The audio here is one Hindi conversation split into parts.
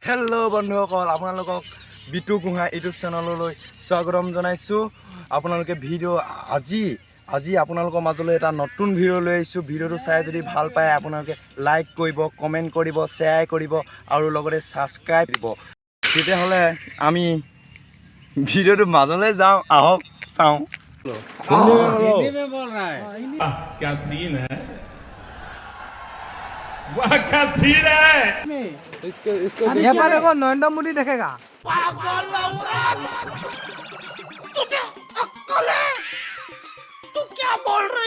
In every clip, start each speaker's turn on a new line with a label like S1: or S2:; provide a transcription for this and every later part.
S1: हेलो बंधुসকল আপোনালোকক বিটু গুহা ইউটিউব চেনেললৈ স্বাগতম জনাইছো। আপোনালোকে ভিডিও আজি আপোনালোকৰ মাজলৈ এটা নতুন ভিডিও লৈ আহিছো। ভিডিওটো চাই যদি ভাল পায় আপোনালোকে লাইক কৰিব, কমেন্ট কৰিব, শেয়াৰ কৰিব আৰু লগতে সাবস্ক্ৰাইব দিব। তেতিয়াহ'লে আমি ভিডিওটো মাজলৈ যাওঁ, আহক চাওঁ।
S2: हिंदी में बोल रहा है।
S3: क्या सीन है, वाह क्या सीन है।
S1: इसको
S4: यहाँ पर देखो नरेंद्र मोदी देखेगा।
S3: तुझे अक्ल है? तू क्या बोल रहे?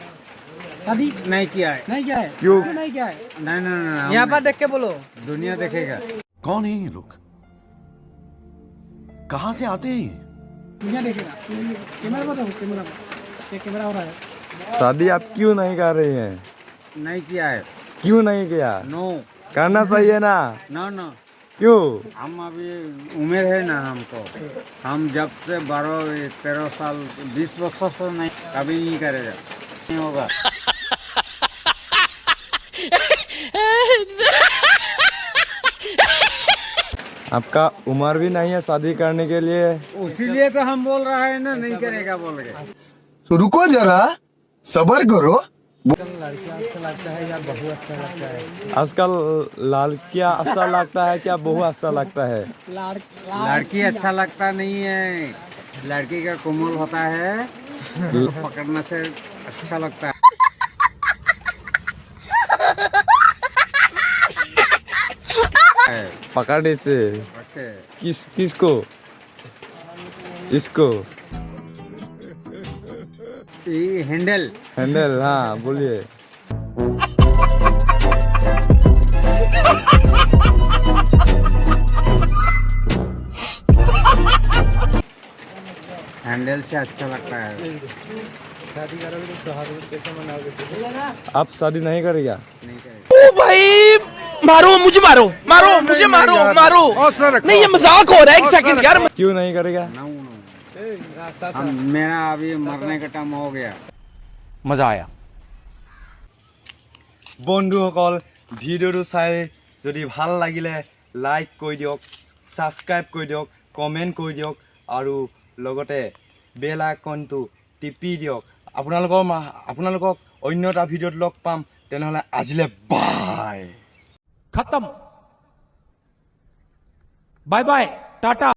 S2: शादी नहीं किया है।
S4: नहीं क्या है?
S1: क्यों?
S4: नहीं क्या है?
S2: नहीं
S4: यहाँ पर देख के बोलो।
S2: दुनिया देखेगा।
S5: कौन है ये लोग, कहां से आते हैं?
S4: दुनिया देखेगा। कैमरा बताओ, कैमरा ये कैमरा हो रहा है।
S1: शादी आप क्यों नहीं कर रही हैं?
S2: नहीं किया है।
S1: क्यों नहीं किया?
S2: नो
S1: करना चाहिए ना।
S2: नो नो
S1: क्यों?
S2: हम अभी उम्र है ना हमको। हम जब से 12-13 साल 20 वर्षों से नहीं, कभी नहीं करेगा, नहीं होगा।
S1: आपका उम्र भी नहीं है शादी करने के लिए।
S2: उसीलिए तो हम बोल रहा है ना, नहीं करेगा बोल के।
S6: तो रुको जरा, सबर करो।
S4: लड़कियाँ अच्छा लगता है या बहू अच्छा लगता है?
S1: आजकल लड़कियाँ अच्छा लगता है क्या बहू अच्छा लगता है?
S2: लड़की अच्छा लगता नहीं है, लड़की का कोमल होता है, पकड़ने से अच्छा लगता है।
S1: पकड़ने से
S2: ओके।
S1: किसको? इसको
S2: ये हैंडल
S1: हैंडल। हाँ बोलिए।
S2: हैंडल से अच्छा लगता है।
S4: शादी करोगे तो त्योहार कैसे मनाओगे?
S1: आप शादी नहीं करेगा?
S2: नहीं करेगा।
S3: मारो मुझे, मारो मारो मुझे, मारो मारो। नहीं ये मजाक हो रहा है, एक सेकंड यार।
S1: क्यों नहीं करेगा?
S2: मेरा अभी मरने का टाइम हो गया।
S1: मजा आया। বন্ধুসকল ভিডিওটো চাই যদি ভাল লাগিলে লাইক কৰি দিয়ক, সাবস্ক্ৰাইব কৰি দিয়ক, কমেণ্ট কৰি দিয়ক আৰু লগতে বেল আইকনটো টিপি দিয়ক। আপোনালোকক অন্য এটা ভিডিঅ'ত লগ পাম। তেনেহ'লে আজিলে বাই।
S3: खत्म, बाय बाय, टाटा।